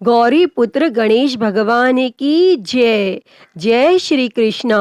गौरी पुत्र गणेश भगवान की जय। जय श्री कृष्ण।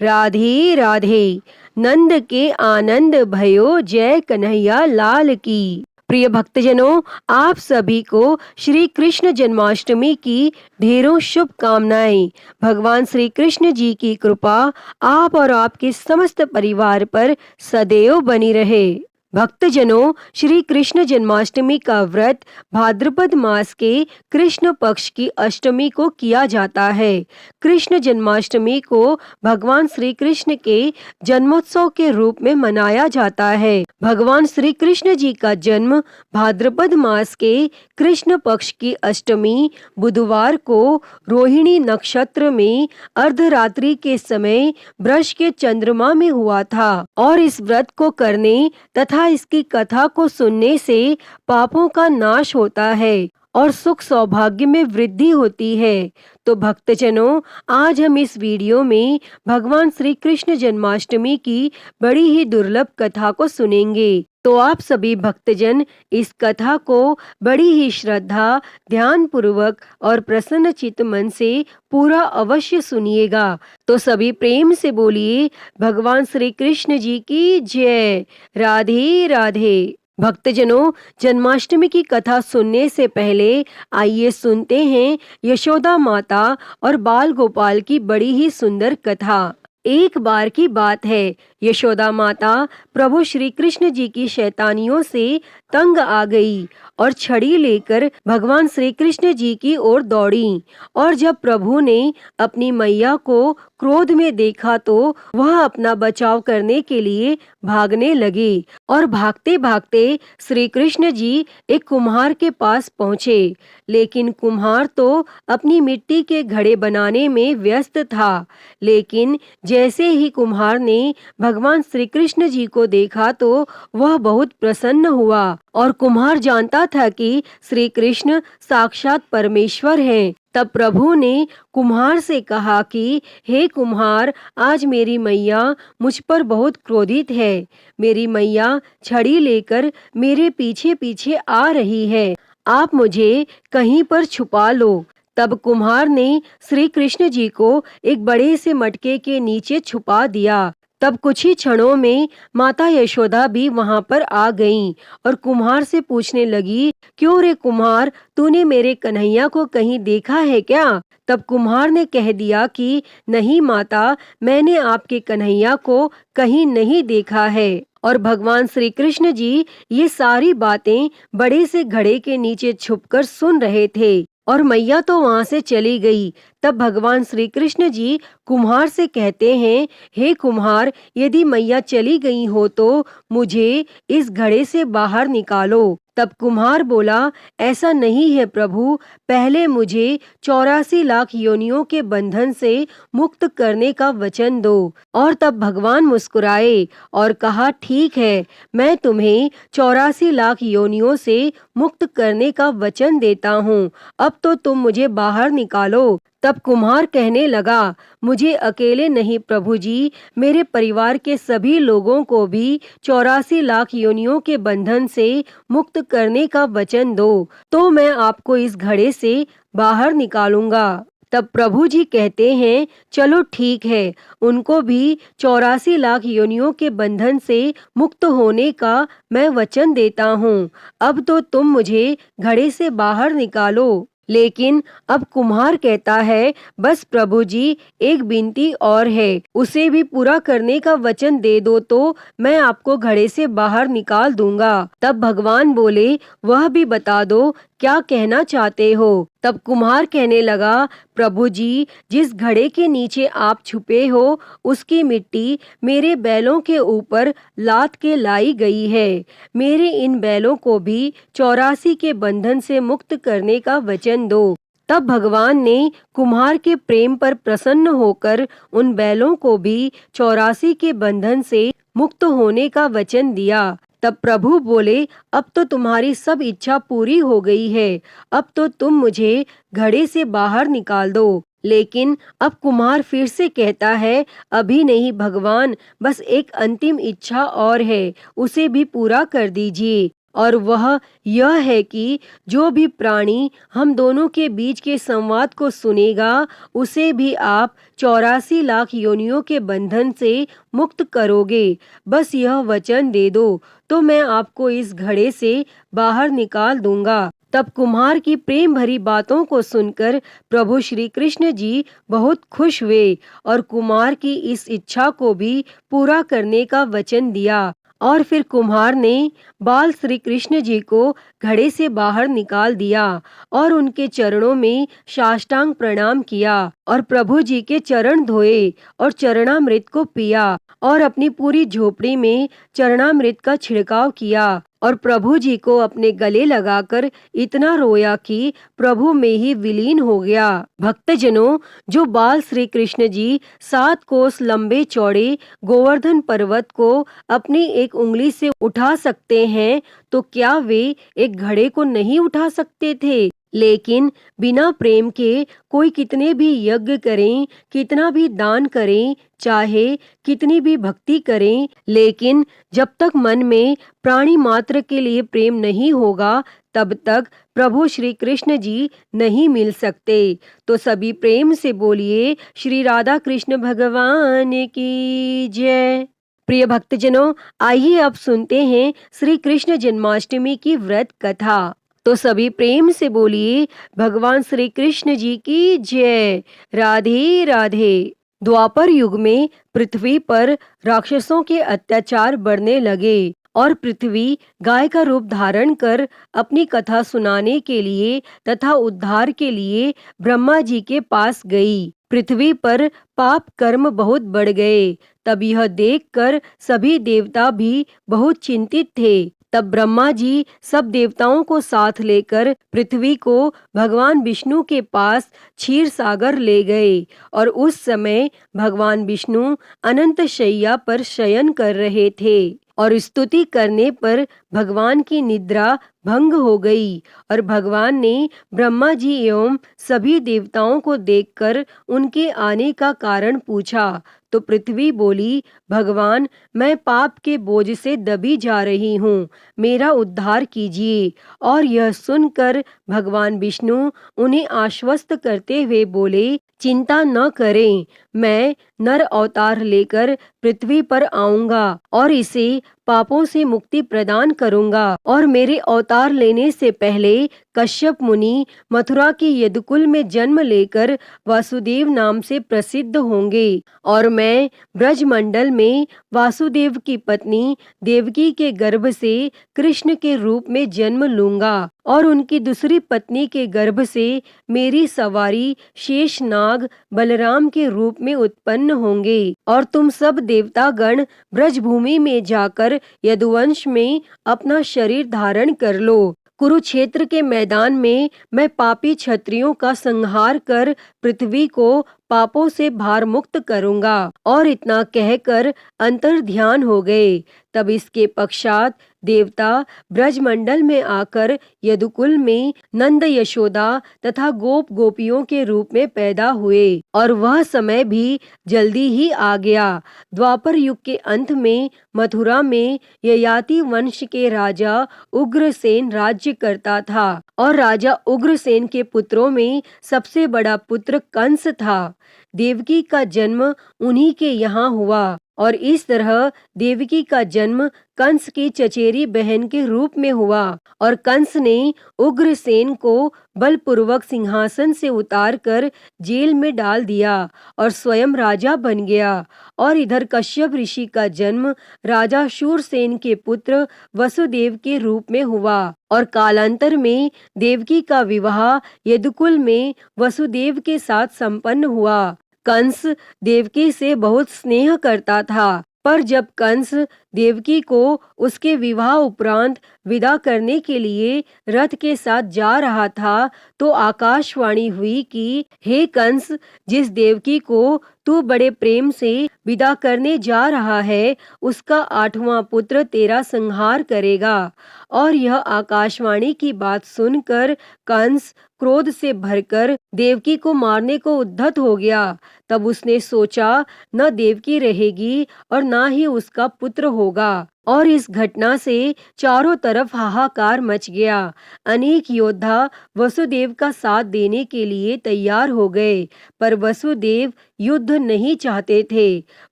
राधे राधे। नंद के आनंद भयो, जय कन्हैया लाल की। प्रिय भक्तजनों, आप सभी को श्री कृष्ण जन्माष्टमी की ढेरों शुभकामनाएं। भगवान श्री कृष्ण जी की कृपा आप और आपके समस्त परिवार पर सदैव बनी रहे। भक्तजनों, श्री कृष्ण जन्माष्टमी का व्रत भाद्रपद मास के कृष्ण पक्ष की अष्टमी को किया जाता है। कृष्ण जन्माष्टमी को भगवान श्री कृष्ण के जन्मोत्सव के रूप में मनाया जाता है। भगवान श्री कृष्ण जी का जन्म भाद्रपद मास के कृष्ण पक्ष की अष्टमी बुधवार को रोहिणी नक्षत्र में अर्धरात्रि के समय वृष के चंद्रमा में हुआ था और इस व्रत को करने तथा इसकी कथा को सुनने से पापों का नाश होता है और सुख सौभाग्य में वृद्धि होती है। तो भक्तजनों, आज हम इस वीडियो में भगवान श्री कृष्ण जन्माष्टमी की बड़ी ही दुर्लभ कथा को सुनेंगे। तो आप सभी भक्तजन इस कथा को बड़ी ही श्रद्धा, ध्यान पूर्वक और प्रसन्न चित्त मन से पूरा अवश्य सुनिएगा। तो सभी प्रेम से बोलिए, भगवान श्री कृष्ण जी की जय। राधे राधे। भक्तजनों, जन्माष्टमी की कथा सुनने से पहले आइए सुनते हैं यशोदा माता और बाल गोपाल की बड़ी ही सुंदर कथा। एक बार की बात है, यशोदा माता प्रभु श्री कृष्ण जी की शैतानियों से तंग आ गई और छड़ी लेकर भगवान श्री कृष्ण जी की ओर दौड़ी। और जब प्रभु ने अपनी मैया को क्रोध में देखा तो वह अपना बचाव करने के लिए भागने लगे और भागते भागते श्री कृष्ण जी एक कुम्हार के पास पहुँचे। लेकिन कुम्हार तो अपनी मिट्टी के घड़े बनाने में व्यस्त था। लेकिन जैसे ही कुम्हार ने भगवान श्री कृष्ण जी को देखा तो वह बहुत प्रसन्न हुआ और कुम्हार जानता था कि श्री कृष्ण साक्षात परमेश्वर हैं। तब प्रभु ने कुम्हार से कहा कि हे कुम्हार, आज मेरी मैया मुझ पर बहुत क्रोधित है। मेरी मैया छड़ी लेकर मेरे पीछे पीछे आ रही है। आप मुझे कहीं पर छुपा लो। तब कुम्हार ने श्री कृष्ण जी को एक बड़े से मटके के नीचे छुपा दिया। तब कुछ ही क्षणों में माता यशोदा भी वहां पर आ गईं और कुम्हार से पूछने लगी, क्यों रे कुम्हार, तूने मेरे कन्हैया को कहीं देखा है क्या? तब कुम्हार ने कह दिया कि नहीं माता, मैंने आपके कन्हैया को कहीं नहीं देखा है। और भगवान श्री कृष्ण जी ये सारी बातें बड़े से घड़े के नीचे छुपकर सुन रहे थे और मैया तो वहां से चली गई। तब भगवान श्री कृष्ण जी कुम्हार से कहते हैं, हे कुम्हार, यदि मैया चली गई हो तो मुझे इस घड़े से बाहर निकालो। तब कुम्हार बोला, ऐसा नहीं है प्रभु, पहले मुझे 84 लाख योनियों के बंधन से मुक्त करने का वचन दो। और तब भगवान मुस्कुराए और कहा, ठीक है, मैं तुम्हें 84 लाख योनियों से मुक्त करने का वचन देता हूँ। अब तो तुम मुझे बाहर निकालो। तब कुम्हार कहने लगा, मुझे अकेले नहीं प्रभु जी, मेरे परिवार के सभी लोगों को भी 84 लाख योनियों के बंधन से मुक्त करने का वचन दो, तो मैं आपको इस घड़े से बाहर निकालूंगा। तब प्रभु जी कहते हैं, चलो ठीक है, उनको भी 84 लाख योनियों के बंधन से मुक्त होने का मैं वचन देता हूँ। अब तो तुम मुझे घड़े से बाहर निकालो। लेकिन अब कुम्हार कहता है, बस प्रभु जी, एक विनती और है, उसे भी पूरा करने का वचन दे दो तो मैं आपको घड़े से बाहर निकाल दूंगा। तब भगवान बोले, वह भी बता दो, क्या कहना चाहते हो? तब कुम्हार कहने लगा, प्रभु जी, जिस घड़े के नीचे आप छुपे हो उसकी मिट्टी मेरे बैलों के ऊपर लाद के लाई गई है। मेरे इन बैलों को भी 84 के बंधन से मुक्त करने का वचन दो। तब भगवान ने कुम्हार के प्रेम पर प्रसन्न होकर उन बैलों को भी 84 के बंधन से मुक्त होने का वचन दिया। तब प्रभु बोले, अब तो तुम्हारी सब इच्छा पूरी हो गई है, अब तो तुम मुझे घड़े से बाहर निकाल दो। लेकिन अब कुम्हार फिर से कहता है, अभी नहीं भगवान, बस एक अंतिम इच्छा और है, उसे भी पूरा कर दीजिए। और वह यह है कि जो भी प्राणी हम दोनों के बीच के संवाद को सुनेगा उसे भी आप 84 लाख योनियों के बंधन से मुक्त करोगे। बस यह वचन दे दो तो मैं आपको इस घड़े से बाहर निकाल दूंगा। तब कुम्हार की प्रेम भरी बातों को सुनकर प्रभु श्री कृष्ण जी बहुत खुश हुए और कुम्हार की इस इच्छा को भी पूरा करने का वचन दिया। और फिर कुम्हार ने बाल श्री कृष्ण जी को घड़े से बाहर निकाल दिया और उनके चरणों में साष्टांग प्रणाम किया और प्रभु जी के चरण धोए और चरणामृत को पिया और अपनी पूरी झोपड़ी में चरणामृत का छिड़काव किया और प्रभु जी को अपने गले लगाकर इतना रोया कि प्रभु में ही विलीन हो गया। भक्तजनों, जो बाल श्री कृष्ण जी 7 कोस लंबे चौड़े गोवर्धन पर्वत को अपनी एक उंगली से उठा सकते हैं तो क्या वे एक घड़े को नहीं उठा सकते थे? लेकिन बिना प्रेम के कोई कितने भी यज्ञ करें, कितना भी दान करें, चाहे कितनी भी भक्ति करें, लेकिन जब तक मन में प्राणी मात्र के लिए प्रेम नहीं होगा तब तक प्रभु श्री कृष्ण जी नहीं मिल सकते। तो सभी प्रेम से बोलिए श्री राधा कृष्ण भगवान की जय। प्रिय भक्तजनों, आइए अब सुनते हैं श्री कृष्ण जन्माष्टमी की व्रत कथा। तो सभी प्रेम से बोलिए भगवान श्री कृष्ण जी की जय। राधे राधे। द्वापर युग में पृथ्वी पर राक्षसों के अत्याचार बढ़ने लगे और पृथ्वी गाय का रूप धारण कर अपनी कथा सुनाने के लिए तथा उद्धार के लिए ब्रह्मा जी के पास गई। पृथ्वी पर पाप कर्म बहुत बढ़ गए। तब यह देखकर सभी देवता भी बहुत चिंतित थे। तब ब्रह्मा जी सब देवताओं को साथ लेकर पृथ्वी को भगवान विष्णु के पास क्षीर सागर ले गए और उस समय भगवान विष्णु अनंत शैया पर शयन कर रहे थे और स्तुति करने पर भगवान की निद्रा भंग हो गई और भगवान ने ब्रह्मा जी एवं सभी देवताओं को देखकर उनके आने का कारण पूछा। तो पृथ्वी बोली, भगवान, मैं पाप के बोझ से दबी जा रही हूँ, मेरा उद्धार कीजिए। और यह सुनकर भगवान विष्णु उन्हें आश्वस्त करते हुए बोले, चिंता न करें, मैं नर अवतार लेकर पृथ्वी पर आऊंगा और इसे पापों से मुक्ति प्रदान करूंगा। और मेरे अवतार लेने से पहले कश्यप मुनि मथुरा के यदुकुल में जन्म लेकर वासुदेव नाम से प्रसिद्ध होंगे और मैं ब्रजमंडल में वासुदेव की पत्नी देवकी के गर्भ से कृष्ण के रूप में जन्म लूंगा और उनकी दूसरी पत्नी के गर्भ से मेरी सवारी शेषनाग बलराम के रूप में उत्पन्न होंगे और तुम सब देवतागण ब्रजभूमि में जाकर यदुवंश में अपना शरीर धारण कर लो। कुरुक्षेत्र के मैदान में मैं पापी क्षत्रियों का संहार कर पृथ्वी को पापों से भार मुक्त करूंगा। और इतना कहकर अंतर ध्यान हो गए। तब इसके पश्चात देवता ब्रजमंडल में आकर यदुकुल में नंद यशोदा तथा गोप गोपियों के रूप में पैदा हुए और वह समय भी जल्दी ही आ गया। द्वापर युग के अंत में मथुरा में ययाति वंश के राजा उग्रसेन राज्य करता था और राजा उग्रसेन के पुत्रों में सबसे बड़ा पुत्र कंस था। देवकी का जन्म उन्हीं के यहाँ हुआ और इस तरह देवकी का जन्म कंस की चचेरी बहन के रूप में हुआ और कंस ने उग्रसेन को बलपूर्वक सिंहासन से उतारकर जेल में डाल दिया और स्वयं राजा बन गया। और इधर कश्यप ऋषि का जन्म राजा शूरसेन के पुत्र वसुदेव के रूप में हुआ और कालांतर में देवकी का विवाह यदुकुल में वसुदेव के साथ संपन्न हुआ। कंस देवकी से बहुत स्नेह करता था, पर जब कंस देवकी को उसके विवाह उपरांत विदा करने के लिए रथ के साथ जा रहा था तो आकाशवाणी हुई कि हे कंस, जिस देवकी को तू बड़े प्रेम से विदा करने जा रहा है उसका 8वां पुत्र तेरा संहार करेगा। और यह आकाशवाणी की बात सुनकर कंस क्रोध से भरकर देवकी को मारने को उद्यत हो गया। तब उसने सोचा, न देवकी रहेगी और न ही उसका पुत्र होगा। और इस घटना से चारों तरफ हाहाकार मच गया। अनेक योद्धा वसुदेव का साथ देने के लिए तैयार हो गए, पर वसुदेव युद्ध नहीं चाहते थे।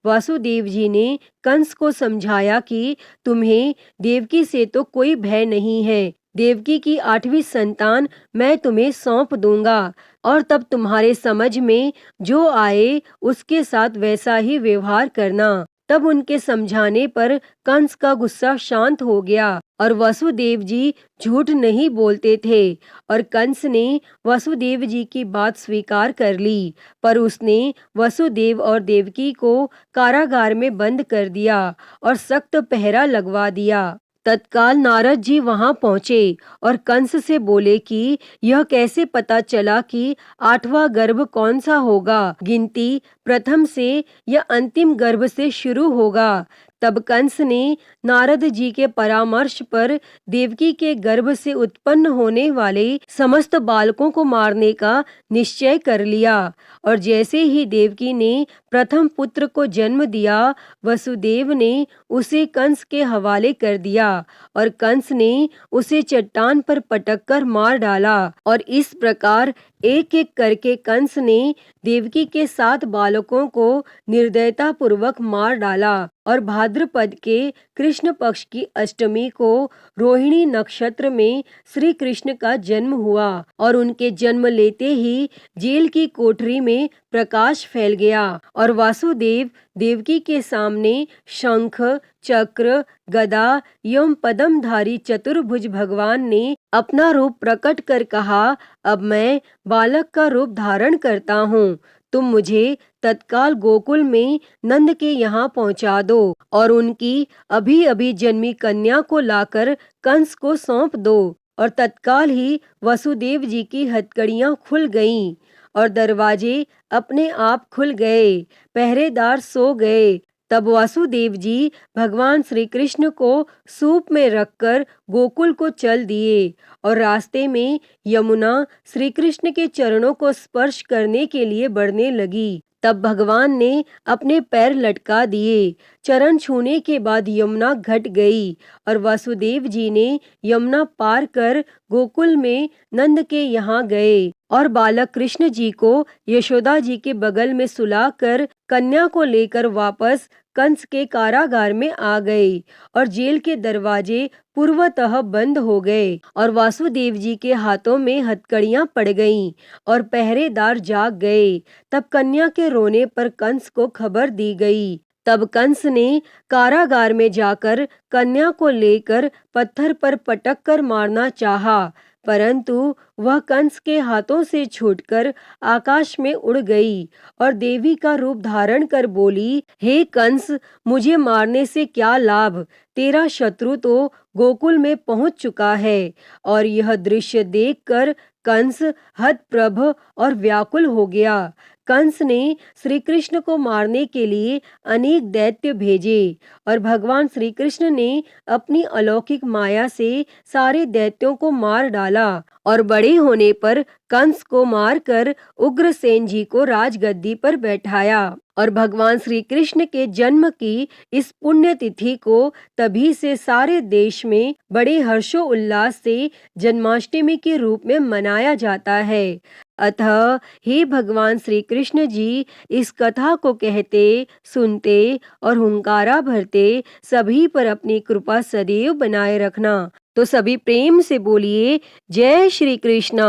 वासुदेव जी ने कंस को समझाया कि तुम्हें देवकी से तो कोई भय नहीं है। देवकी की 8वीं संतान मैं तुम्हें सौंप दूंगा और तब तुम्हारे समझ में जो आए उसके साथ वैसा ही व्यवहार करना। तब उनके समझाने पर कंस का गुस्सा शांत हो गया और वसुदेव जी झूठ नहीं बोलते थे और कंस ने वसुदेव जी की बात स्वीकार कर ली। पर उसने वसुदेव और देवकी को कारागार में बंद कर दिया और सख्त पहरा लगवा दिया। तत्काल नारद जी वहां पहुंचे और कंस से बोले कि यह कैसे पता चला कि 8वां गर्भ कौन सा होगा, गिनती प्रथम से या अंतिम गर्भ से शुरू होगा। तब कंस ने नारद जी के परामर्श पर देवकी के गर्भ से उत्पन्न होने वाले समस्त बालकों को मारने का निश्चय कर लिया। और जैसे ही देवकी ने प्रथम पुत्र को जन्म दिया, वसुदेव ने उसे कंस के हवाले कर दिया और कंस ने उसे चट्टान पर पटक कर मार डाला। और इस प्रकार एक एक करके कंस ने देवकी के 7 बालकों को निर्दयता पूर्वक मार डाला। और भाद्रपद के कृष्ण पक्ष की अष्टमी को रोहिणी नक्षत्र में श्री कृष्ण का जन्म हुआ और उनके जन्म लेते ही जेल की कोठरी में प्रकाश फैल गया और वासुदेव देवकी के सामने शंख, चक्र, गदा एवं पद्मधारी चतुर्भुज भगवान ने अपना रूप प्रकट कर कहा, अब मैं बालक का रूप धारण करता हूँ। तुम मुझे तत्काल गोकुल में नंद के यहाँ पहुँचा दो और उनकी अभी अभी जन्मी कन्या को लाकर कंस को सौंप दो। और तत्काल ही वसुदेव जी की हथकड़ियाँ खुल गईं और दरवाजे अपने आप खुल गए, पहरेदार सो गए। तब वासुदेव जी भगवान श्री कृष्ण को सूप में रखकर गोकुल को चल दिए और रास्ते में यमुना श्री कृष्ण के चरणों को स्पर्श करने के लिए बढ़ने लगी। तब भगवान ने अपने पैर लटका दिए। चरण छूने के बाद यमुना घट गई और वासुदेव जी ने यमुना पार कर गोकुल में नंद के यहाँ गए और बालक कृष्ण जी को यशोदा जी के बगल में सुलाकर कन्या को लेकर वापस कंस के कारागार में आ गए और जेल के दरवाजे पूर्वतः बंद हो गए और वासुदेव जी के हाथों में हथकड़ियां पड़ गईं और पहरेदार जाग गए। तब कन्या के रोने पर कंस को खबर दी गई। तब कंस ने कारागार में जाकर कन्या को लेकर पत्थर पर पटक कर मारना चाहा, परंतु वह कंस के हाथों से छूटकर आकाश में उड़ गई और देवी का रूप धारण कर बोली, हे कंस, मुझे मारने से क्या लाभ? तेरा शत्रु तो गोकुल में पहुंच चुका है। और यह दृश्य देखकर कंस हतप्रभ और व्याकुल हो गया। कंस ने श्री कृष्ण को मारने के लिए अनेक दैत्य भेजे और भगवान श्री कृष्ण ने अपनी अलौकिक माया से सारे दैत्यों को मार डाला और बड़े होने पर कंस को मारकर उग्रसेन जी को राजगद्दी पर बैठाया। और भगवान श्री कृष्ण के जन्म की इस पुण्य तिथि को तभी से सारे देश में बड़े हर्षो उल्लास से जन्माष्टमी के रूप में मनाया जाता है। अतः हे भगवान श्री कृष्ण जी, इस कथा को कहते, सुनते और हुंकारा भरते सभी पर अपनी कृपा सदैव बनाए रखना। तो सभी प्रेम से बोलिए, जय श्री कृष्ण,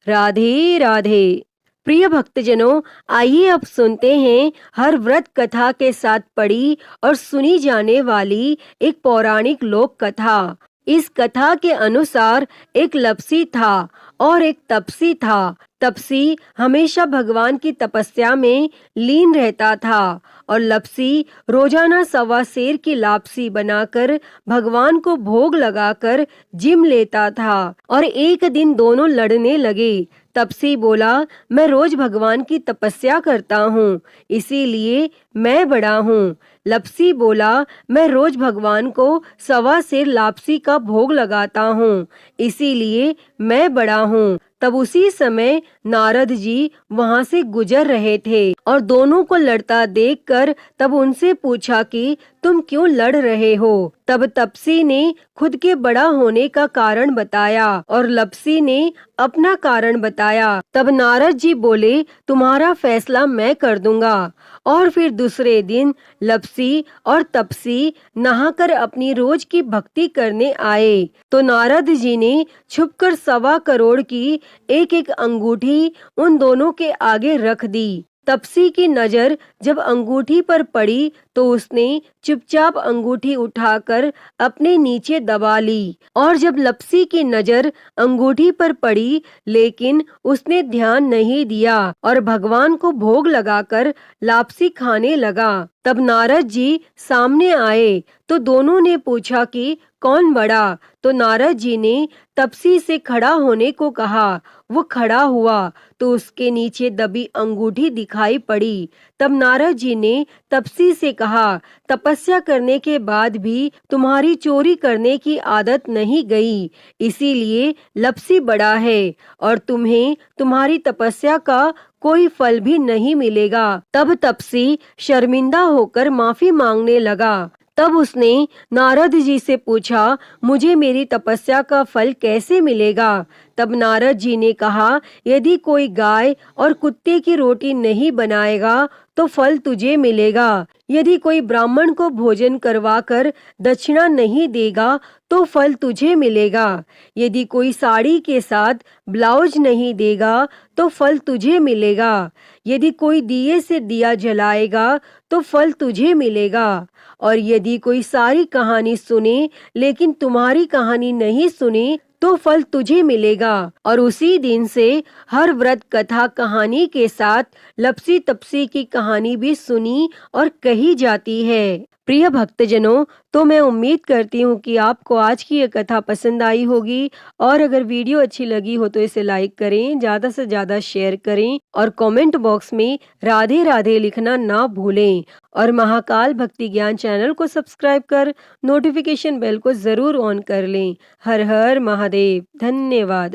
राधे राधे। प्रिय भक्तजनों, आइए अब सुनते हैं हर व्रत कथा के साथ पढ़ी और सुनी जाने वाली एक पौराणिक लोक कथा। इस कथा के अनुसार एक लपसी था और एक तपसी था। तपसी हमेशा भगवान की तपस्या में लीन रहता था और लपसी रोजाना 1.25 सेर की लापसी बनाकर भगवान को भोग लगाकर जिम लेता था। और एक दिन दोनों लड़ने लगे। तपसी बोला, मैं रोज भगवान की तपस्या करता हूँ, इसीलिए मैं बड़ा हूँ। लपसी बोला, मैं रोज भगवान को 1.25 सेर लापसी का भोग लगाता हूँ, इसीलिए मैं बड़ा हूँ। तब उसी समय नारद जी वहां से गुजर रहे थे और दोनों को लड़ता देखकर तब उनसे पूछा कि तुम क्यों लड़ रहे हो। तब तपसी ने खुद के बड़ा होने का कारण बताया और लपसी ने अपना कारण बताया। तब नारद जी बोले, तुम्हारा फैसला मैं कर दूंगा। और फिर दूसरे दिन लपसी और तपसी नहाकर अपनी रोज की भक्ति करने आए तो नारद जी ने छुपकर 1.25 करोड़ की एक एक अंगूठी उन दोनों के आगे रख दी। तपसी की नजर जब अंगूठी पर पड़ी तो उसने चुपचाप अंगूठी उठाकर अपने नीचे दबा ली। और जब लपसी की नजर अंगूठी पर पड़ी लेकिन उसने ध्यान नहीं दिया और भगवान को भोग लगाकर लापसी खाने लगा। तब नारद जी सामने आए तो दोनों ने पूछा कि कौन बड़ा। तो नारद जी ने तपसी से खड़ा होने को कहा। वो खड़ा हुआ तो उसके नीचे दबी अंगूठी दिखाई पड़ी। तब नारद जी ने तपसी से कहा, तपस्या करने के बाद भी तुम्हारी चोरी करने की आदत नहीं गई, इसीलिए लपसी बड़ा है और तुम्हें तुम्हारी तपस्या का कोई फल भी नहीं मिलेगा। तब तपसी शर्मिंदा होकर माफी मांगने लगा। तब उसने नारद जी से पूछा, मुझे मेरी तपस्या का फल कैसे मिलेगा। तब नारद जी ने कहा, यदि कोई गाय और कुत्ते की रोटी नहीं बनाएगा तो फल तुझे मिलेगा। यदि कोई ब्राह्मण को भोजन करवाकर दक्षिणा नहीं देगा तो फल तुझे मिलेगा। यदि कोई साड़ी के साथ ब्लाउज नहीं देगा तो फल तुझे मिलेगा। यदि कोई दिए से दिया जलाएगा तो फल तुझे मिलेगा। और यदि कोई सारी कहानी सुने लेकिन तुम्हारी कहानी नहीं सुने तो फल तुझे मिलेगा। और उसी दिन से हर व्रत कथा कहानी के साथ लपसी तपसी की कहानी भी सुनी और कही जाती है। प्रिय भक्तजनों, तो मैं उम्मीद करती हूँ कि आपको आज की ये कथा पसंद आई होगी और अगर वीडियो अच्छी लगी हो तो इसे लाइक करें, ज़्यादा से ज़्यादा शेयर करें और कमेंट बॉक्स में राधे राधे लिखना ना भूलें। और महाकाल भक्ति ज्ञान चैनल को सब्सक्राइब कर नोटिफिकेशन बेल को ज़रूर ऑन कर लें। हर हर महादेव। धन्यवाद।